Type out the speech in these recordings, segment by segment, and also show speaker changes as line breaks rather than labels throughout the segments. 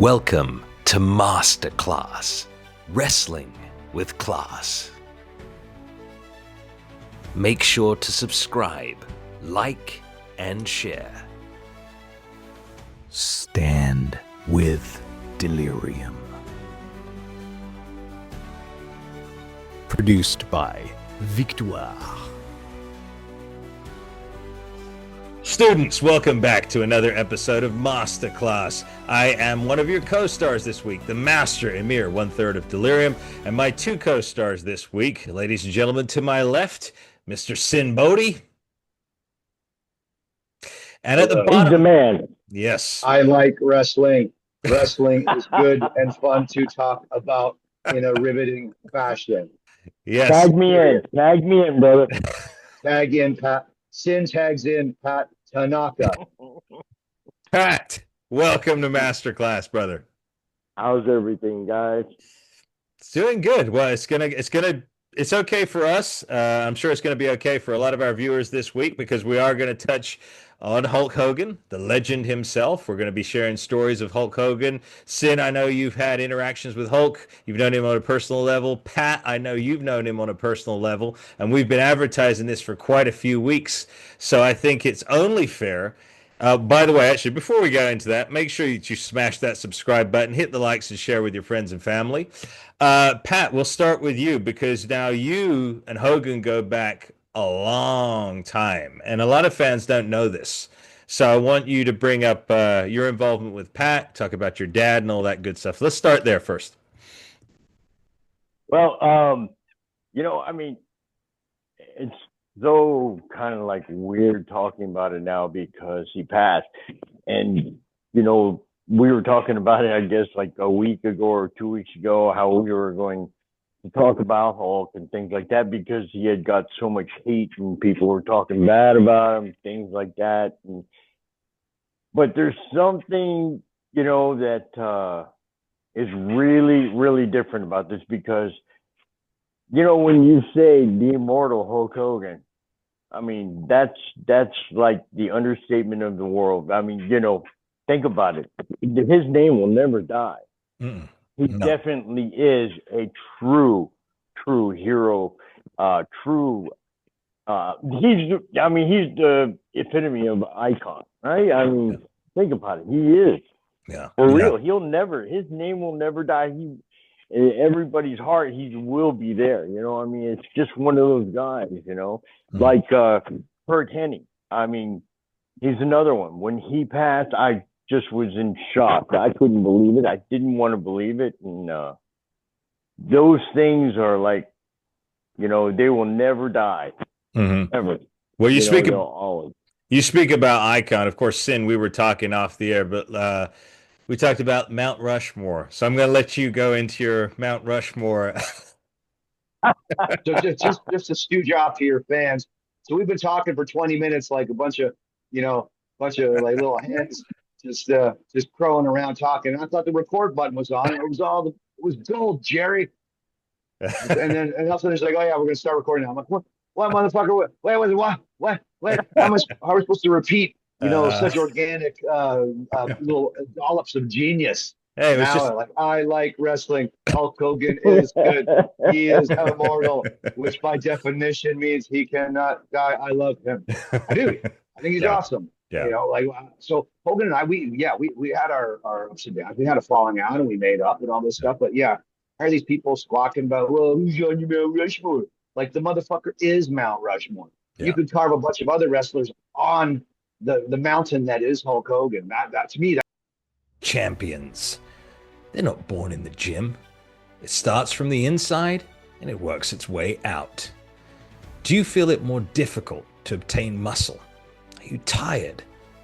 Welcome to Masterclass, Wrestling with Class. Make sure to subscribe, like, and share. Stand with Delirium. Produced by Victoire.
Students, welcome back to another episode of Masterclass. I am one of your co-stars this week, the Master Emir, 1/3 of Delirium, and my two co-stars this week, ladies and gentlemen, to my left, Mr. Sinn Bodhi. And at the bottom,
he's the man.
yes,
I like wrestling. Wrestling is good and fun to talk about in a riveting fashion.
yes,
Tag me in, brother.
Tag in, Pat. Sinn tags in, Pat Tanaka.
Pat. Welcome to Masterclass, brother.
How's everything, guys?
It's doing good. Well, it's okay for us. I'm sure it's gonna be okay for a lot of our viewers this week because we are gonna touch on Hulk Hogan, the legend himself. We're gonna be sharing stories of Hulk Hogan. Sinn, I know you've had interactions with Hulk. You've known him on a personal level. Pat, I know you've known him on a personal level, and we've been advertising this for quite a few weeks. So I think it's only fair. By the way, actually, before we go into that, make sure that you smash that subscribe button, hit the likes, and share with your friends and family. Pat, we'll start with you because now you and Hogan go back a long time, and a lot of fans don't know this. So I want you to bring up your involvement with Pat, talk about your dad and all that good stuff. Let's start there first.
Well, it's so kind of like weird talking about it now because he passed. And, we were talking about it, I guess, like a week ago or 2 weeks ago, how we were going to talk about Hulk and things like that because he had got so much hate and people were talking bad about him, things like that. But there's something, that is really, really different about this because, when you say the immortal Hulk Hogan, I mean, that's like the understatement of the world. I mean, think about it. His name will never die. He definitely is a true hero. He's the epitome of icon, right? I mean, think about it. He is.
Yeah.
For real. His name will never die. In everybody's heart, he will be there. It's just one of those guys, like Kurt Hennig. I mean, he's another one. When he passed, I just was in shock. I couldn't believe it. I didn't want to believe it. And those things are like, they will never die. Ever.
Well, you speak about icon. Of course, Sinn, we were talking off the air, but we talked about Mount Rushmore. So I'm going to let you go into your Mount Rushmore.
So just to stooge off to your fans. So we've been talking for 20 minutes like a bunch of like little hens just crowing around talking. I thought the record button was on. It was gold, Jerry. And all of a sudden it's like, oh yeah, we're gonna start recording now. I'm like, what motherfucker? What? How are we supposed to repeat? Such organic little dollops of genius.
Hey,
I like wrestling. Hulk Hogan is good. He is immortal, which by definition means he cannot die. I love him. I do. I think he's awesome.
Yeah.
So Hogan and I, we had our ups and downs. We had a falling out and we made up and all this stuff. But yeah, I hear these people squawking about, well, who's on your Mount Rushmore? Like the motherfucker is Mount Rushmore. Yeah. You could carve a bunch of other wrestlers on the mountain that is Hulk Hogan. That to me,
Champions. They're not born in the gym. It starts from the inside and it works its way out. Do you feel it more difficult to obtain muscle? Are you tired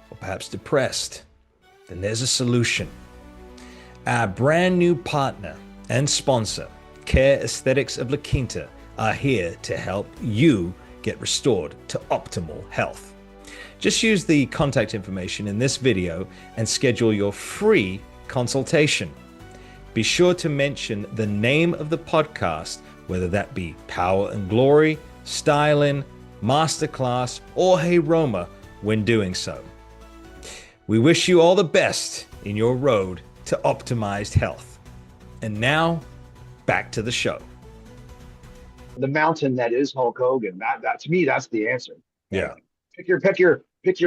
or perhaps depressed? Then there's a solution. Our brand new partner and sponsor, Care Aesthetics of La Quinta, are here to help you get restored to optimal health. Just use the contact information in this video and schedule your free consultation. Be sure to mention the name of the podcast, whether that be Power and Glory, Styling, Masterclass, or Hey Roma, when doing so. We wish you all the best in your road to optimized health. And now, back to the show.
The mountain that is Hulk Hogan. That to me, that's the answer.
Yeah.
Pick your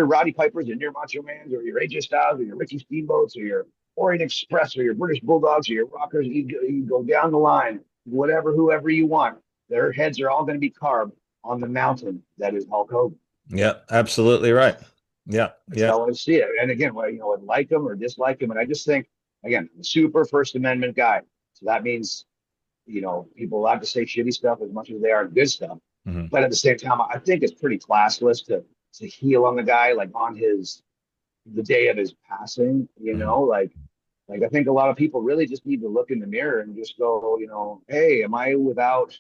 Roddy Pipers and your Macho Mans or your AJ Styles or your Ricky Steamboats or your Orient Express or your British Bulldogs or your Rockers. You go down the line, whoever you want. Their heads are all going to be carved on the mountain that is Hulk Hogan.
Yeah, absolutely right. Yeah.
That's how I see it. And again, I like him or dislike him. And I just think, again, I'm a super First Amendment guy. So that means, people allowed to say shitty stuff as much as they are good stuff.
Mm-hmm.
But at the same time, I think it's pretty classless to heal on the guy, like on the day of his passing, like I think a lot of people really just need to look in the mirror and just go, hey, am I without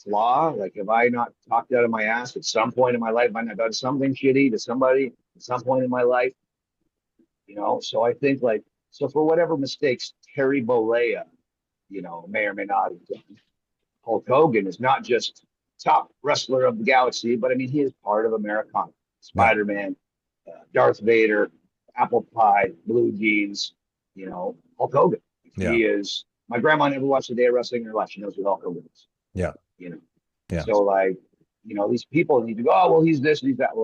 flaw? Like, have I not talked out of my ass at some point in my life? Have I not done something shitty to somebody at some point in my life? So I think so for whatever mistakes Terry Bollea, may or may not have done, Hulk Hogan is not just top wrestler of the galaxy, but I mean, he is part of Americana. Spider-Man, Darth Vader, Apple Pie, Blue Jeans, Hulk Hogan.
Yeah.
He is, my grandma never watched a day of wrestling in her life. She knows who Hulk Hogan is.
Yeah.
Yeah. So these people need to go, oh, well, he's this, he's that.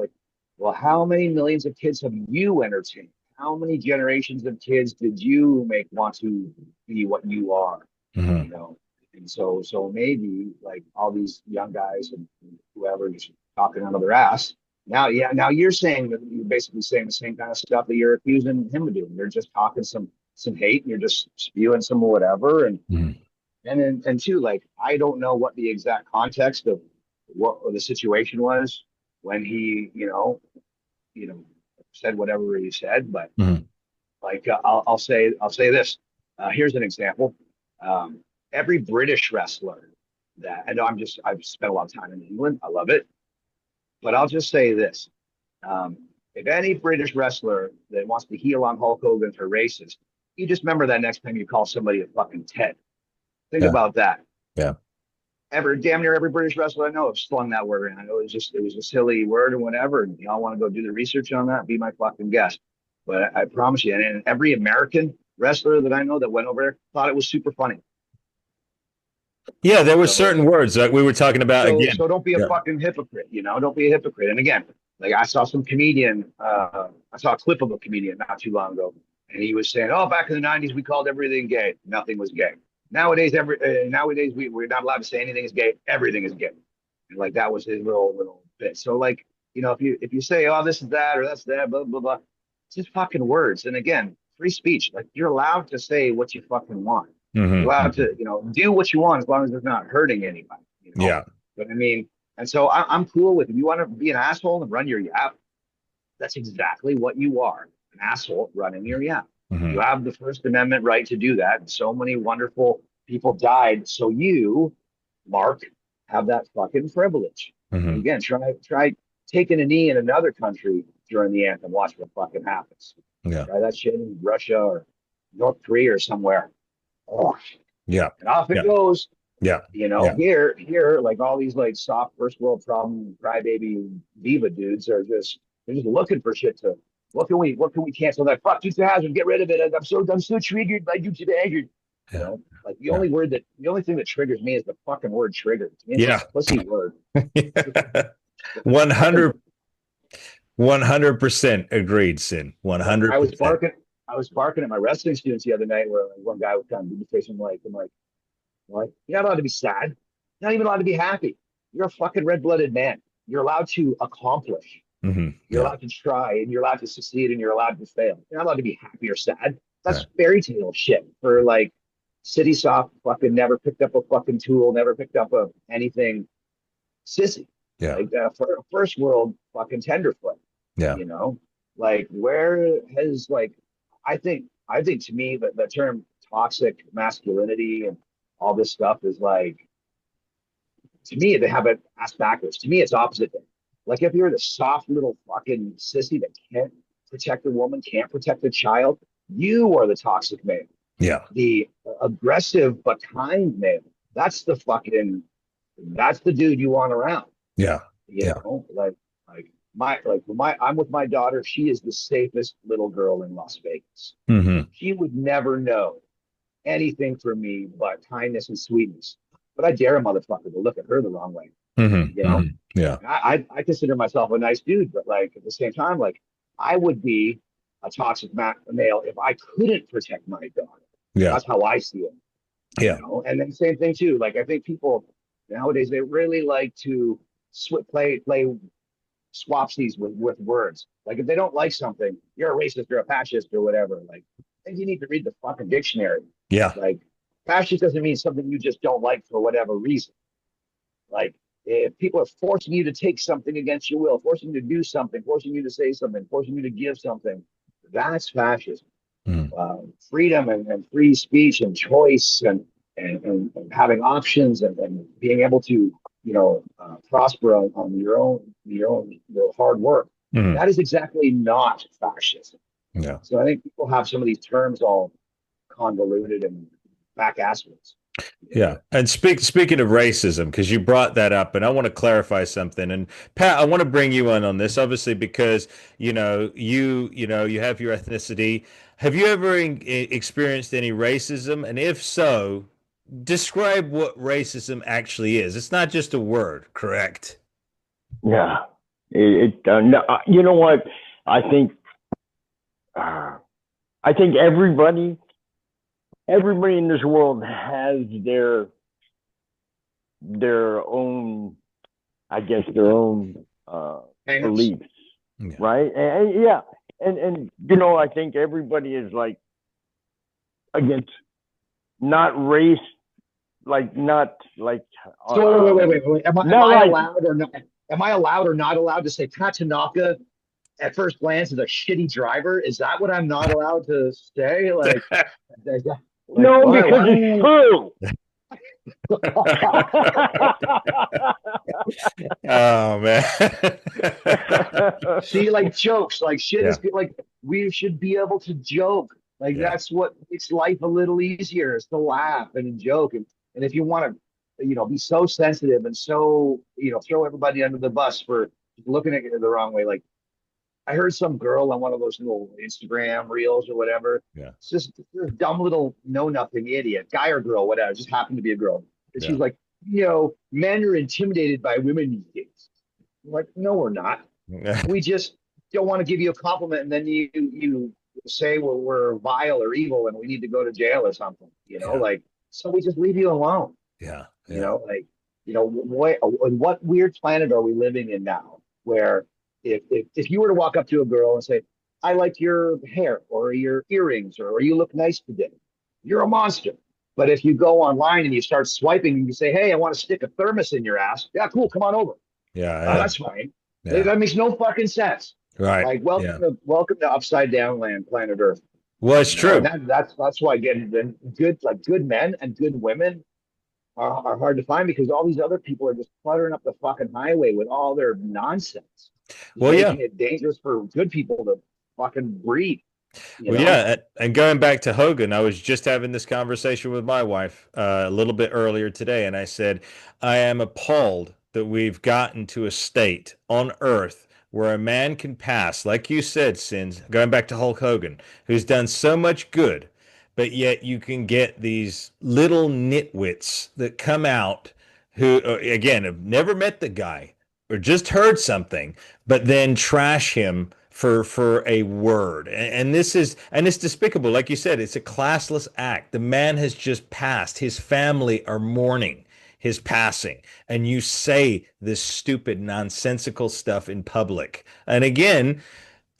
Well, how many millions of kids have you entertained? How many generations of kids did you make want to be what you are?
Mm-hmm.
And so maybe all these young guys and whoever just talking out of their ass. Now you're saying that you're basically saying the same kind of stuff that you're accusing him of doing. You're just talking some hate and you're just spewing some whatever. And and two, I don't know what the exact context of what the situation was when he, said whatever he said. But I'll say this. Here's an example. Every British wrestler that I know, I've spent a lot of time in England. I love it. But I'll just say this. If any British wrestler that wants to heel on Hulk Hogan for racist, you just remember that next time you call somebody a fucking Ted. Think about that.
Yeah.
Damn near every British wrestler I know have slung that word around. It was a silly word or whatever. And y'all want to go do the research on that? Be my fucking guest. But I promise you, and every American wrestler that I know that went over there thought it was super funny.
Yeah, there were certain words that we were talking about again.
So don't be a fucking hypocrite, Don't be a hypocrite. And again, I saw some comedian, I saw a clip of a comedian not too long ago, and he was saying, "Oh, back in the '90s, we called everything gay. Nothing was gay. Nowadays, we're not allowed to say anything is gay. Everything is gay." And that was his little bit. So if you say, "Oh, this is that or that's that," blah blah blah, it's just fucking words. And again, free speech. You're allowed to say what you fucking want.
Mm-hmm.
You're allowed to, do what you want as long as it's not hurting anybody.
Yeah.
But I mean, and so I'm cool with, if you want to be an asshole and run your yap, that's exactly what you are, an asshole running your yap.
Mm-hmm.
You have the First Amendment right to do that. And so many wonderful people died. So you, Mark, have that fucking privilege.
Mm-hmm.
And again, try taking a knee in another country during the anthem. Watch what fucking happens.
Yeah.
Try that shit in Russia or North Korea or somewhere. Oh,
yeah.
And off it goes.
Yeah.
Here, all these soft first world problem crybaby diva dudes they're just looking for shit to. What can we cancel that? Fuck Dukes of Hazzard, get rid of it. I'm so triggered by Dukes of Hazzard.
Yeah.
The only thing that triggers me is the fucking word trigger.
Yeah.
Pussy word.
100% agreed, Sinn. 100%.
I was barking at my wrestling students the other night where one guy was kind of facing I'm like, what? You're not allowed to be sad. You're not even allowed to be happy. You're a fucking red-blooded man. You're allowed to accomplish.
Mm-hmm.
You're allowed to try, and you're allowed to succeed, and you're allowed to fail. You're not allowed to be happy or sad. That's fairy tale shit for City Soft fucking never picked up a fucking tool, never picked up anything sissy.
Yeah.
For a first world fucking tenderfoot.
Yeah.
Where has I think to me that the term toxic masculinity and all this stuff is to me they have it asked backwards. To me it's opposite. If you're the soft little fucking sissy that can't protect a woman, can't protect a child, you are the toxic male.
Yeah.
The aggressive but kind male. That's the dude you want around.
Yeah.
I'm with my daughter. She is the safest little girl in Las Vegas.
Mm-hmm.
She would never know anything from me but kindness and sweetness. But I dare a motherfucker to look at her the wrong way.
Mm-hmm.
You know,
Mm-hmm. Yeah.
I consider myself a nice dude, but like at the same time, like I would be a toxic male if I couldn't protect my daughter.
Yeah.
That's how I see it.
Yeah.
You know, and then same thing too. Like I think people nowadays they really like to play swapsies with words. Like if they don't like something, you're a racist or a fascist or whatever. Like I think you need to read the fucking dictionary.
Yeah.
Like fascist doesn't mean something you just don't like for whatever reason. Like if people are forcing you to take something against your will, forcing you to do something, forcing you to say something, forcing you to give something, that's fascism.
Mm.
Freedom and free speech and choice and having options and being able to prosper on your hard work.
Mm.
That is exactly not fascism.
Yeah.
So I think people have some of these terms all convoluted and back asswards.
Yeah. And speaking of racism, because you brought that up, and I want to clarify something. And Pat, I want to bring you in on this, obviously, because you have your ethnicity. Have you ever experienced any racism? And if so, describe what racism actually is. It's not just a word, correct?
Yeah. No, you know what? I think everybody in this world has their own, I guess, their own beliefs,
Yeah.
right? And yeah, and I think everybody is like against not race, like not like.
So wait. Am I
like,
allowed or not? Am I allowed or not allowed to say Pat Tanaka at first glance is a shitty driver? Is that what I'm not allowed to say? Like
no, because it's true.
Oh man.
See, like jokes, like shit
Yeah.
is like we should be able to joke. Like
Yeah.
that's what makes life a little easier is to laugh and joke. And if you want to, be so sensitive and so, throw everybody under the bus for looking at it the wrong way. Like I heard some girl on one of those little Instagram reels or whatever.
Yeah.
It's just this dumb little know nothing idiot, guy or girl, whatever. Just happened to be a girl. And
Yeah.
she's like, men are intimidated by women these days. I'm like, no, we're not. We just don't want to give you a compliment, and then you say we're vile or evil, and we need to go to jail or something.
Yeah.
Like so we just leave you alone.
Yeah.
What weird planet are we living in now? Where if you were to walk up to a girl and say, "I like your hair or your earrings or you look nice today," you're a monster. But if you go online and you start swiping and you say, "Hey, I want to stick a thermos in your ass," yeah, cool, come on over.
Yeah.
That's fine.
Yeah.
That makes no fucking sense.
Right.
Like welcome to upside down land, planet Earth.
Well, it's true.
And that's why getting good men and good women are hard to find because all these other people are just cluttering up the fucking highway with all their nonsense.
Well,
making it dangerous for good people to fucking breathe.
Yeah, and going back to Hogan, I was just having this conversation with my wife a little bit earlier today, and I said, I am appalled that we've gotten to a state on Earth where a man can pass, like you said, Sinn, going back to Hulk Hogan, who's done so much good, but yet you can get these little nitwits that come out who, again, have never met the guy or just heard something, but then trash him for a word. And it's despicable. Like you said, it's a classless act. The man has just passed. His family are mourning his passing. And you say this stupid, nonsensical stuff in public. And again,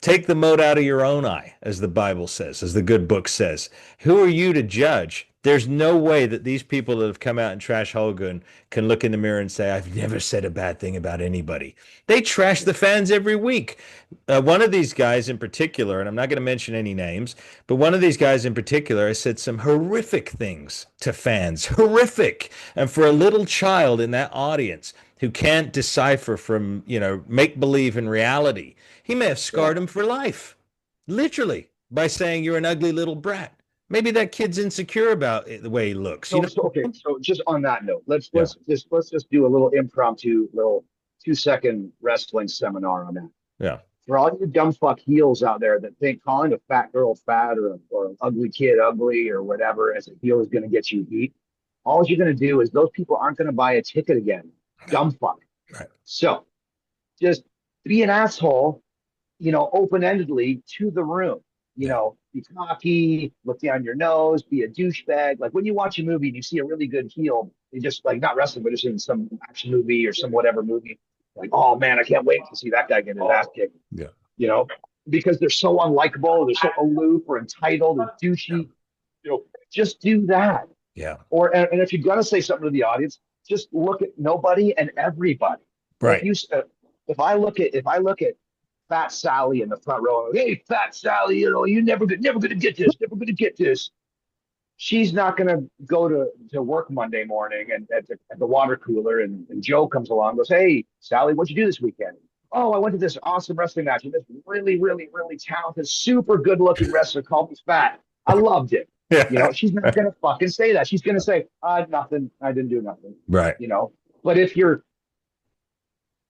take the mote out of your own eye, as the Bible says, as the good book says. Who are you to judge? There's no way that these people that have come out and trash Hogan can look in the mirror and say, I've never said a bad thing about anybody. They trash the fans every week. One of these guys in particular, and I'm not going to mention any names, but one of these guys in particular has said some horrific things to fans. Horrific. And for a little child in that audience who can't decipher from, make-believe and reality, he may have scarred him for life, literally, by saying you're an ugly little brat. Maybe that kid's insecure about it, the way he looks.
So just on that note, let's just do a little impromptu, little 2-second wrestling seminar on that.
Yeah.
For all you dumb fuck heels out there that think calling a fat girl fat or an ugly kid ugly or whatever as a heel is going to get you heat, all you're going to do is those people aren't going to buy a ticket again. Dumb fuck.
Right.
So just be an asshole, open-endedly to the room. Be cocky, look down your nose, be a douchebag. Like when you watch a movie and you see a really good heel, they just like not wrestling, but just in some action movie or some whatever movie. Like, oh man, I can't wait to see that guy get his ass kicked.
Yeah.
Because they're so unlikable, they're so aloof or entitled or douchey. Just do that.
Yeah.
And if you're gonna say something to the audience, just look at nobody and everybody.
Right.
If I look at Fat Sally in the front row, hey, Fat Sally, you're never gonna get this, never gonna get this. She's not gonna go to work Monday morning and at the water cooler, and Joe comes along and goes, hey, Sally, what'd you do this weekend? Oh, I went to this awesome wrestling match with this really, really, really talented, super good looking wrestler called me Fat. I loved it.
Yeah.
She's not gonna fucking say that. She's gonna say, nothing, I didn't do nothing.
Right.
But if you're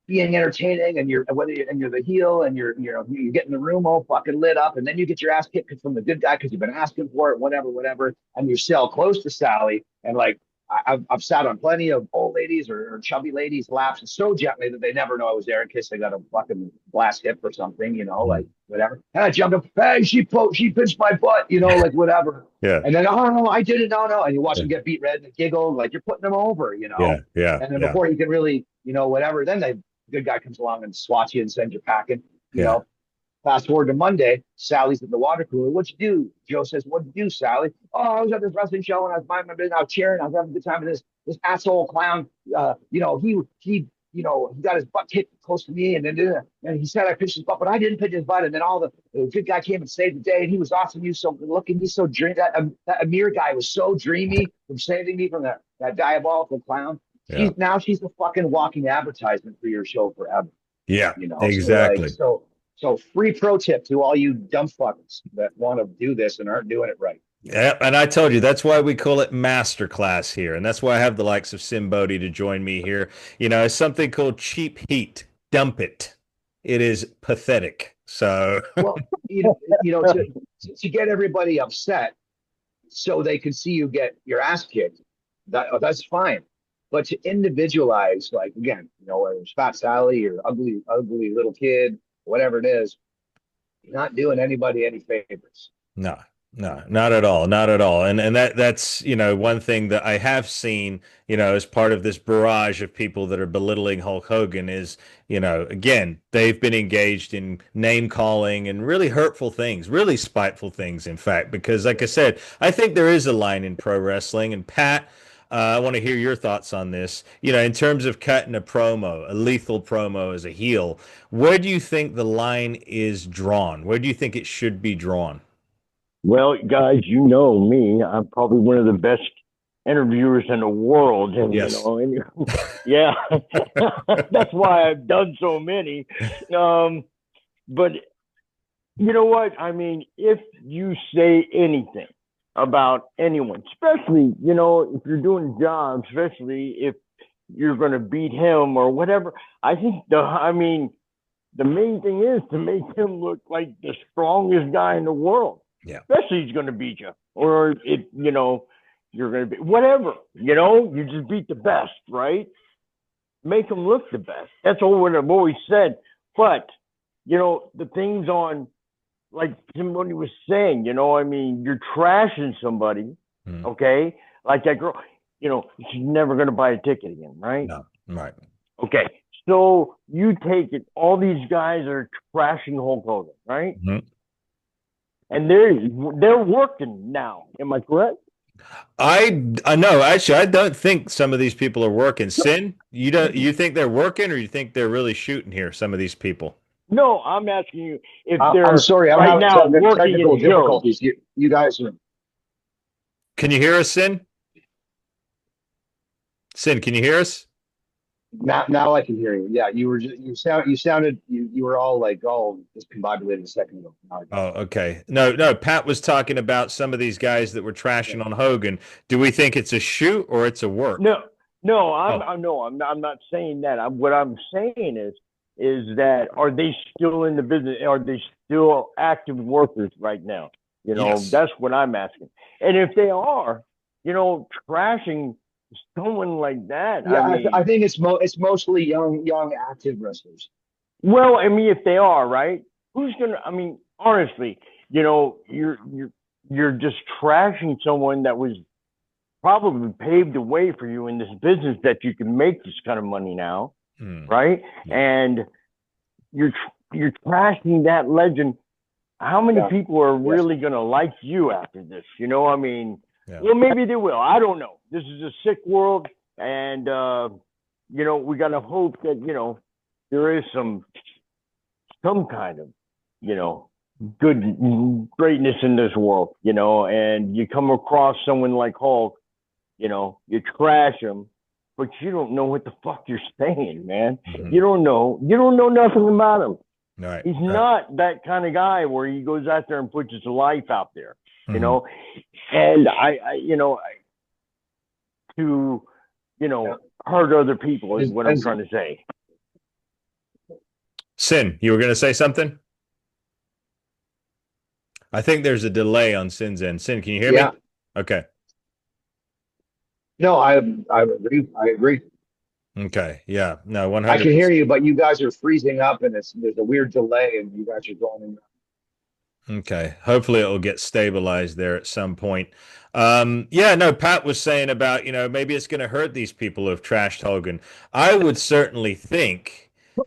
being entertaining and you're the heel and you're getting the room all fucking lit up, and then you get your ass kicked from the good guy because you've been asking for it, whatever, and you sell close to Sally, and like I've sat on plenty of old ladies or chubby ladies' laps so gently that they never know I was there in case they got a fucking blast hip or something, like whatever. And I jumped up, hey, she pinched my butt, like whatever.
Yeah.
And then, oh no, I didn't, no. And you watch them get beat red and giggle like you're putting them over,
Yeah.
And then before you can really, whatever, then the good guy comes along and swats you and sends you packing, Fast forward to Monday, Sally's at the water cooler. What'd you do? Joe says, what'd you do, Sally? Oh, I was at this wrestling show and I was minding my business. I was cheering. I was having a good time with this asshole clown. He got his butt kicked close to me, and he said I pitched his butt, but I didn't pitch his butt. And then the good guy came and saved the day, and he was awesome. He was so good looking. He's so dreamy. That Amir guy was so dreamy from saving me from that diabolical clown.
Yeah.
She's the fucking walking advertisement for your show forever.
Yeah. Exactly.
So free pro tip to all you dumb fuckers that want to do this and aren't doing it right.
Yeah, and I told you that's why we call it masterclass here, and that's why I have the likes of Sinn Bodhi to join me here. It's something called cheap heat. Dump it. It is pathetic. So,
well, to get everybody upset so they can see you get your ass kicked, that's fine. But to individualize, like again, whether it's Fat Sally or ugly little kid, whatever it is, you're not doing anybody any favors.
No, not at all. Not at all. And that's, one thing that I have seen, as part of this barrage of people that are belittling Hulk Hogan is, again, they've been engaged in name calling and really hurtful things, really spiteful things, in fact, because like I said, I think there is a line in pro wrestling. And Pat, I want to hear your thoughts on this. In terms of cutting a promo, a lethal promo as a heel, where do you think the line is drawn? Where do you think it should be drawn?
Well, guys, you know me. I'm probably one of the best interviewers in the world. And,
yes.
Yeah, that's why I've done so many. But you know what? I mean, if you say anything about anyone, especially, if you're doing a job, especially if you're going to beat him or whatever, I think the main thing is to make him look like the strongest guy in the world.
Yeah.
Especially he's going to beat you, or if, you're going to be whatever, you just beat the best, right? Make him look the best. That's what I've always said. But, the things on, like somebody was saying, you're trashing somebody, okay? Like that girl, she's never going to buy a ticket again, right?
No, right.
Okay, so you take it, all these guys are trashing Hulk Hogan, right?
Mm-hmm.
And they're working now. Am I correct?
I know. Actually, I don't think some of these people are working. Sinn, you think they're working, or you think they're really shooting here? Some of these people.
No, I'm asking you if they're.
I'm sorry, I'm
right now working
technical
in
difficulties. You guys are.
Can you hear us, Sinn? Sinn, can you hear us?
Now I can hear you. Yeah, you were all like all discombobulated a second ago.
Oh, okay. No. Pat was talking about some of these guys that were trashing on Hogan. Do we think it's a shoot or it's a work?
No, I'm not saying that. What I'm saying is is that are they still in the business? Are they still active workers right now?
Yes.
That's what I'm asking. And if they are, trashing someone like that,
Yeah,
I mean,
I think it's mostly young active wrestlers.
well, I mean, if they are, right, who's gonna? I mean, honestly, you're just trashing someone that was probably paved the way for you in this business that you can make this kind of money now, right? And you're trashing that legend. How many people are really gonna like you after this? I mean, well, maybe they will. I don't know. This is a sick world, and we gotta hope that there is some kind of good greatness in this world. And you come across someone like Hulk, you trash him, but you don't know what the fuck you're saying, man. You don't know nothing about him.
Right.
He's not that kind of guy where he goes out there and puts his life out there, and to hurt other people is what I'm trying to say.
Sinn, you were going to say something? I think there's a delay on Sinn's end. Sinn, can you hear me? Okay.
No, I agree.
Okay. Yeah. No, 100%.
I can hear you, but you guys are freezing up, and there's a weird delay, and you guys are going in.
Okay. Hopefully it will get stabilized there at some point. Yeah, no, Pat was saying about, maybe it's going to hurt these people who have trashed Hogan. I would certainly think,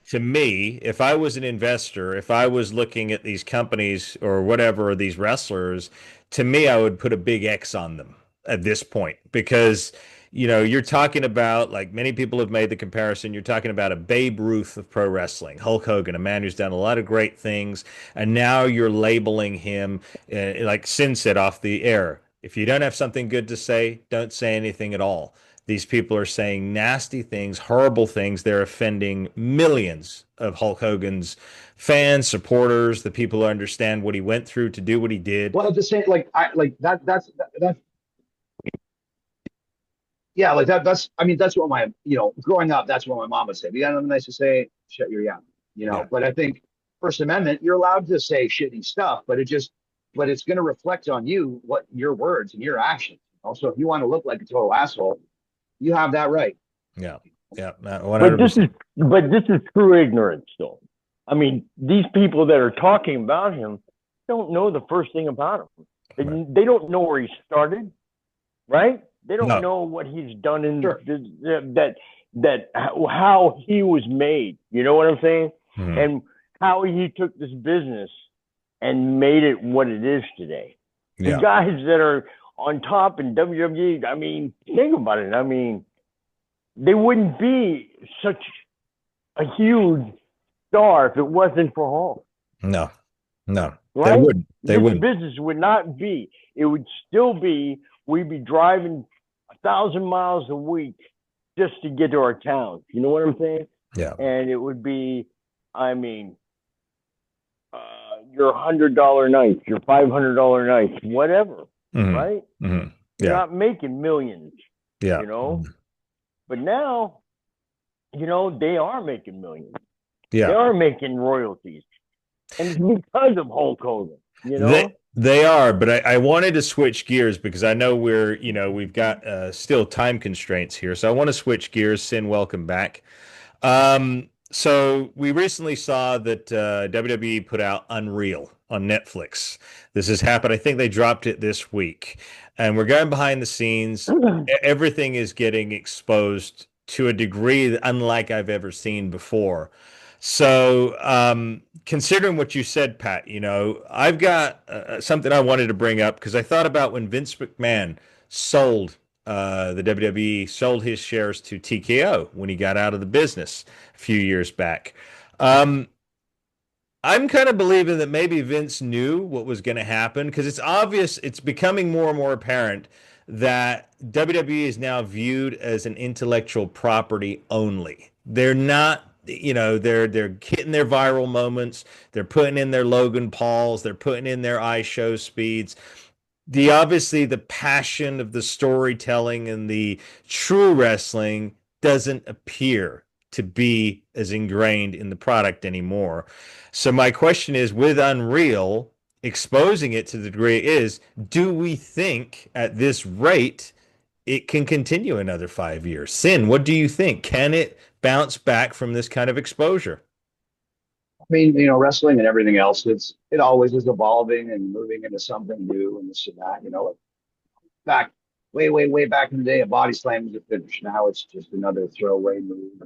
to me, if I was an investor, if I was looking at these companies or whatever, these wrestlers, to me, I would put a big X on them at this point because you're talking about, like many people have made the comparison, you're talking about a Babe Ruth of pro wrestling, Hulk Hogan, a man who's done a lot of great things, and now you're labeling him, like Sinn said off the air, if you don't have something good to say, don't say anything at all. These people are saying nasty things, horrible things. They're offending millions of Hulk Hogan's fans, supporters, the people who understand what he went through to do what he did.
Well, at the same, that's yeah, that's what my, growing up, that's what my mom would say. You got nothing nice to say, shut your yap, But I think First Amendment, you're allowed to say shitty stuff, but it's going to reflect on you, what your words and your actions. Also, if you want to look like a total asshole, you have that right.
Yeah.
100%. But this is true ignorance, though. I mean, these people that are talking about him don't know the first thing about him. Right. They don't know where he started, right? They don't know what he's done in how he was made. You know what I'm saying? And how he took this business and made it what it is today. The guys that are on top in WWE, I mean, think about it. I mean, they wouldn't be such a huge star if it wasn't for Hulk.
No.
Right?
They wouldn't.
This business would not be. It would still be. We'd be driving 1,000 miles a week just to get to our town. You know what I'm saying?
Yeah.
And it would be, I mean, your $100 nights, your $500 nights, whatever, right?
Mm-hmm.
You're not making millions.
Yeah.
But now, they are making millions.
Yeah.
They are making royalties. And it's because of Hulk Hogan,
They are, but I wanted to switch gears because I know we've got still time constraints here. So I want to switch gears. Sinn, welcome back. So we recently saw that WWE put out Unreal on Netflix. This has happened. I think they dropped it this week. And we're going behind the scenes. Everything is getting exposed to a degree unlike I've ever seen before. So considering what you said, Pat, I've got something I wanted to bring up because I thought about when Vince McMahon sold the WWE, sold his shares to TKO when he got out of the business a few years back. I'm kind of believing that maybe Vince knew what was going to happen because it's obvious, it's becoming more and more apparent that WWE is now viewed as an intellectual property only. They're not, they're hitting their viral moments. They're putting in their Logan Pauls. They're putting in their iShow speeds. Obviously the passion of the storytelling and the true wrestling doesn't appear to be as ingrained in the product anymore. So my question is, with Unreal exposing it to the degree it is, do we think at this rate it can continue another 5 years? Sinn, what do you think? Can it bounce back from this kind of exposure?
I mean, wrestling and everything else, it always is evolving and moving into something new and this and that. Like back way back in the day, a body slam was a finish. Now it's just another throwaway move.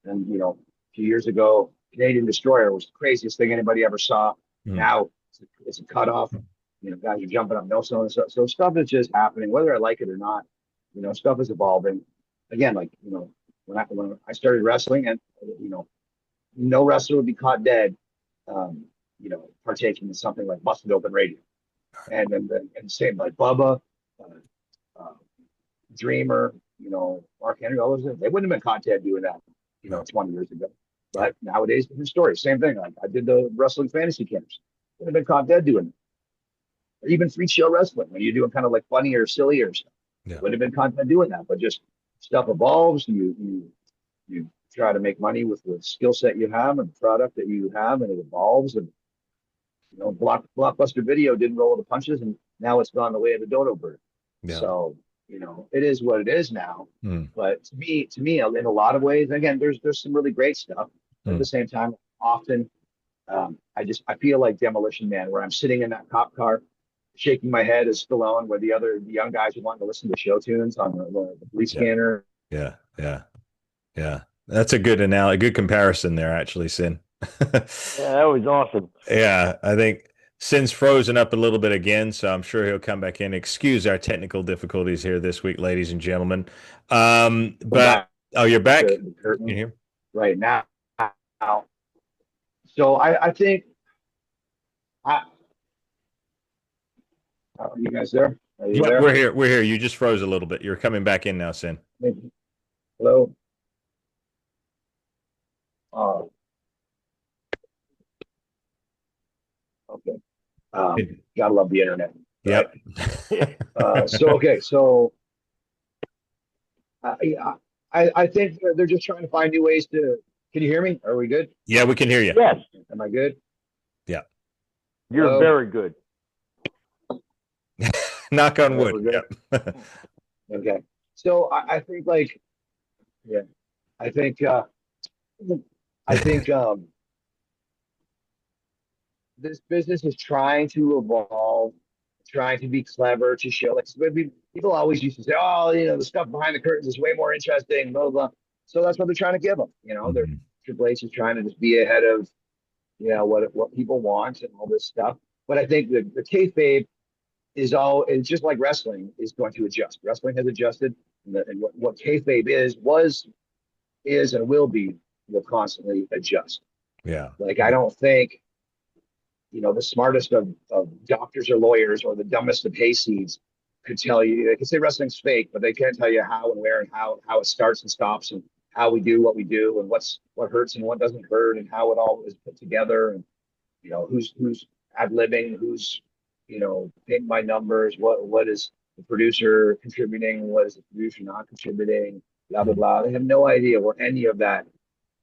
And a few years ago, Canadian Destroyer was the craziest thing anybody ever saw. Now it's a cutoff. Guys are jumping up, no so and so. So stuff is just happening, whether I like it or not. Stuff is evolving. Again, like when I started wrestling, and no wrestler would be caught dead, partaking in something like Busted Open Radio, and same like Bubba, Dreamer, Mark Henry, all those things. They wouldn't have been caught dead doing that, 20 years ago. But nowadays, different story. Same thing. Like I did the wrestling fantasy camps. Wouldn't have been caught dead doing it. Or even free show wrestling when you're doing kind of like funny or silly or stuff. Wouldn't have been caught dead doing that. But just stuff evolves. You try to make money with the skill set you have and the product that you have, and it evolves. And Blockbuster Video didn't roll the punches, and now it's gone the way of the dodo bird. So it is what it is now. But to me, in a lot of ways, again, there's some really great stuff. But at the same time, often I feel like Demolition Man, where I'm sitting in that cop car, shaking my head as Stallone, where the young guys are wanting to listen to show tunes on the police scanner.
Yeah. That's a good comparison there, actually, Sinn.
Yeah, that was awesome.
Yeah, I think Sinn's frozen up a little bit again, so I'm sure he'll come back in. Excuse our technical difficulties here this week, ladies and gentlemen. But you're back.
The curtain
you hear?
Right now. So I think. Are you guys there? Are you there?
We're here. We're here. You just froze a little bit. You're coming back in now, Sinn.
Hello. Okay. Gotta love the internet. Right?
Yep.
So I think they're just trying to find new ways to. Can you hear me? Are we good?
Yeah, we can hear you.
Yes,
Am I good?
Yeah.
you're very good.
Knock on wood. Yep.
Okay. So I think I think this business is trying to evolve, trying to be clever, to show like people always used to say, oh, the stuff behind the curtains is way more interesting, blah, blah. So that's what they're trying to give them. They're Triple H is trying to just be ahead of, what people want and all this stuff. But I think the kayfabe it's just like wrestling is going to adjust. Wrestling has adjusted, and what kayfabe is and will will constantly adjust.
Yeah.
Like I don't think, the smartest of doctors or lawyers or the dumbest of hayseeds could tell you. They can say wrestling's fake, but they can't tell you how and where and how it starts and stops and how we do what we do and what hurts and what doesn't hurt and how it all is put together and who's ad-libbing, who's paint by numbers, what is the producer contributing, what is the producer not contributing, blah blah blah. They have no idea where any of that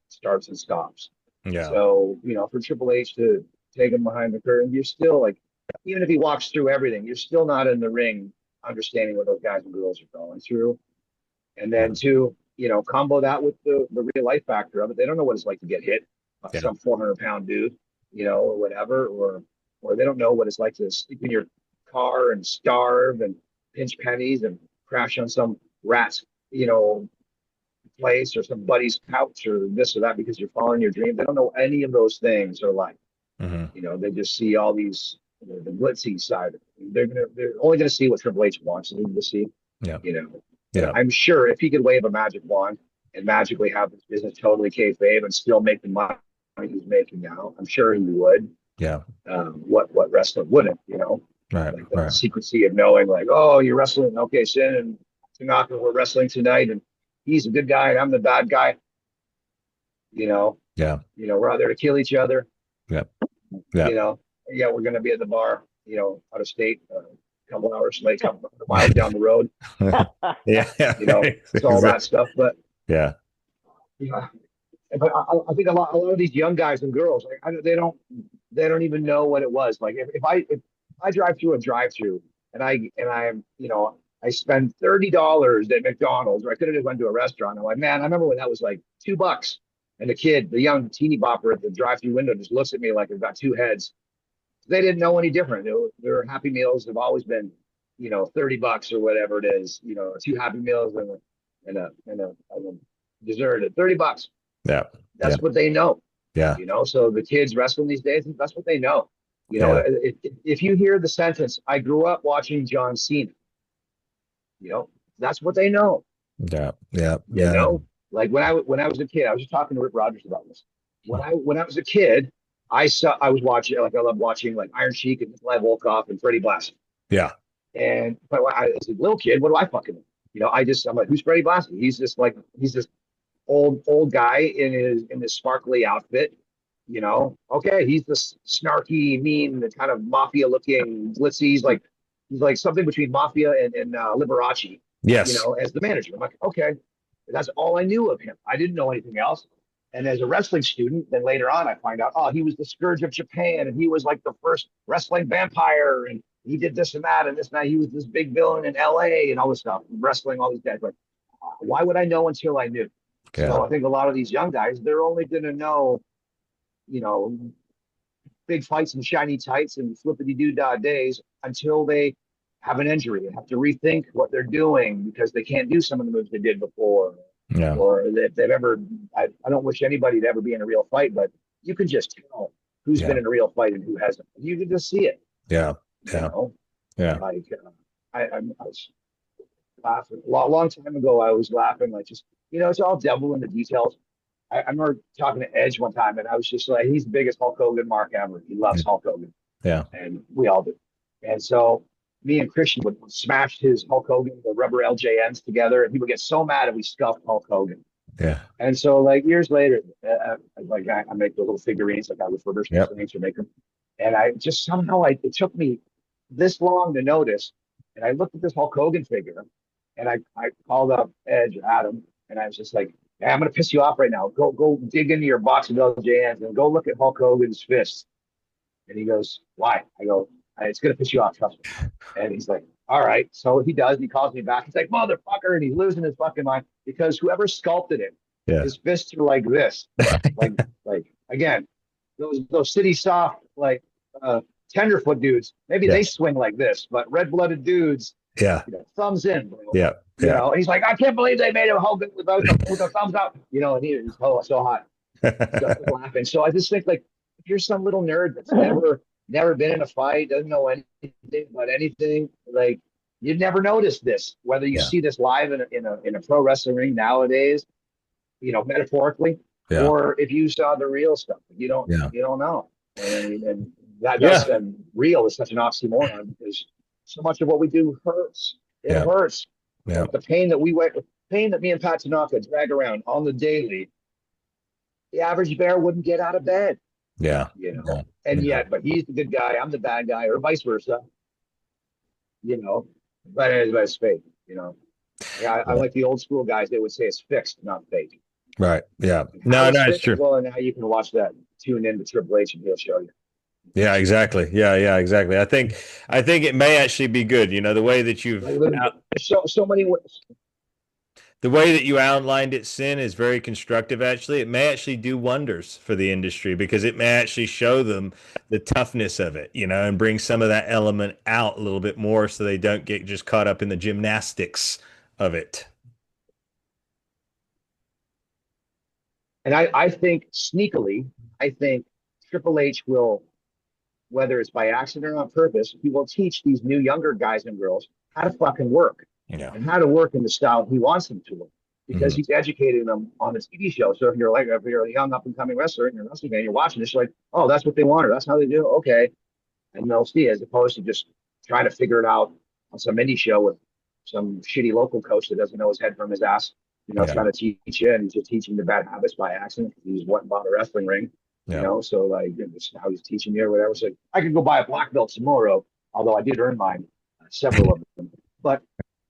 starts and stops.
Yeah.
So for Triple H to take him behind the curtain, you're still like, even if he walks through everything, you're still not in the ring understanding what those guys and girls are going through. And then to combo that with the real life factor of it, they don't know what it's like to get hit by some 400-pound dude, or whatever, or they don't know what it's like to sleep in your car and starve and pinch pennies and crash on some rat's, place or somebody's couch or this or that because you're following your dream. They don't know any of those things are like. They just see all these the glitzy side. They're only gonna see what Triple H wants them to see.
Yeah.
Yeah. I'm sure if he could wave a magic wand and magically have this business totally kayfabe and still make the money he's making now, I'm sure he would.
Yeah.
What wrestler wouldn't,
Right.
Like the secrecy of knowing, like, oh, you're wrestling. Okay, Sinn and Tanaka, we're wrestling tonight, and he's a good guy and I'm the bad guy.
Yeah.
We're out there to kill each other.
Yeah.
We're gonna be at the bar, out of state, a couple hours late, a couple miles down the road.
Yeah.
It's all that stuff. But
yeah.
But I think a lot of these young guys and girls, like, they don't even know what it was. Like if I drive through a drive-through and I'm, you know, I spend $30 at McDonald's, or I could have just went to a restaurant. I'm like, man, I remember when that was like $2. And the kid, the young teeny bopper at the drive-through window, just looks at me like I've got two heads. They didn't know any different. Their Happy Meals have always been, you know, $30 or whatever it is. You know, two Happy Meals and a dessert at $30.
Yeah.
That's what they know.
Yeah.
You know, so the kids wrestling these days, that's what they know. You know, if you hear the sentence, "I grew up watching John Cena," you know, that's what they know.
Yeah. Yeah.
You know, like when I was a kid, I was just talking to Rip Rogers about this. When I was a kid, I was watching, like, I love watching like Iron Sheik and Nikolai Volkov and Freddie Blassie.
Yeah.
But as a little kid, what do I fucking know? You know, I'm like, who's Freddie Blassie? He's this old guy in his sparkly outfit. You know, okay, he's this snarky, mean, the kind of mafia looking glitzy. He's like something between mafia and Liberace.
Yes.
You know, as the manager. I'm like, okay, that's all I knew of him. I didn't know anything else. And as a wrestling student, then later on, I find out, oh, he was the scourge of Japan, and he was like the first wrestling vampire, and he did this and that and this and that. He was this big villain in LA and all this stuff, wrestling all these guys. Like, why would I know until I knew?
Yeah.
So I think a lot of these young guys, they're only going to know, you know, big fights and shiny tights and flippity doo dah days until they have an injury and have to rethink what they're doing because they can't do some of the moves they did before.
Yeah.
Or if they've ever, I don't wish anybody to ever be in a real fight, but you can just tell who's been in a real fight and who hasn't. You can just see it.
Yeah.
You
Yeah.
know?
Yeah.
Like, I was laughing a long time ago. I was laughing, like, just, you know, it's all devil in the details. I remember talking to Edge one time, and I was just like, he's the biggest Hulk Hogan mark ever. He loves Hulk Hogan.
Yeah.
And we all do. And so me and Christian would smash his Hulk Hogan, the rubber LJNs together, and he would get so mad if we scuffed Hulk Hogan.
Yeah.
And so, like, years later, like, I make the little figurines, like I refurbish things or make them. And I just somehow, it took me this long to notice. And I looked at this Hulk Hogan figure, and I called up Edge, Adam, and I was just like, hey, I'm going to piss you off right now. Go dig into your box of LJNs and go look at Hulk Hogan's fists. And he goes, why? I go, it's going to piss you off, trust me. And he's like, all right. So he does. And he calls me back. He's like, motherfucker. And he's losing his fucking mind because whoever sculpted him, his fists are like this. like again, those city soft, like tenderfoot dudes, maybe they swing like this, but red-blooded dudes, you know, thumbs in, bro.
Yeah.
You know, and he's like, I can't believe they made him Hogan with the thumbs up. You know, and he's so hot. Just laughing. So I just think, like, if you're some little nerd that's never been in a fight, doesn't know anything about anything, like, you'd never notice this. Whether you see this live in a pro wrestling ring nowadays, you know, metaphorically, or if you saw the real stuff, you don't know. And that's and real is such an oxymoron because so much of what we do hurts. It hurts.
Yeah.
Like the pain that me and Pat Tanaka drag around on the daily, the average bear wouldn't get out of bed.
Yeah.
You know, and yet, but he's the good guy, I'm the bad guy, or vice versa. You know, but it's fake. You know, I like the old school guys. They would say it's fixed, not fake.
Right. Yeah. No, it's true.
Well, and now you can watch that. Tune in to Triple H, and he'll show you.
Yeah, exactly. Yeah, exactly. I think it may actually be good. You know, the way that you've
so many ways.
The way that you outlined it, Sinn, is very constructive. Actually, it may actually do wonders for the industry because it may actually show them the toughness of it, you know, and bring some of that element out a little bit more, so they don't get just caught up in the gymnastics of it.
And I think sneakily, Triple H will, whether it's by accident or on purpose, he will teach these new younger guys and girls how to fucking work. And how to work in the style he wants them to work, because he's educating them on the TV show. So if you're a young up and coming wrestler and you're a wrestling fan, you're watching this, you're like, oh, that's what they want, or that's how they do it. Okay. And they'll see, as opposed to just trying to figure it out on some indie show with some shitty local coach that doesn't know his head from his ass, you know, trying to teach you, and he's just teaching the bad habits by accident because he's went and bought a wrestling ring, you know, so like, this is how he's teaching you or whatever. So I could go buy a black belt tomorrow, although I did earn mine, several of them. But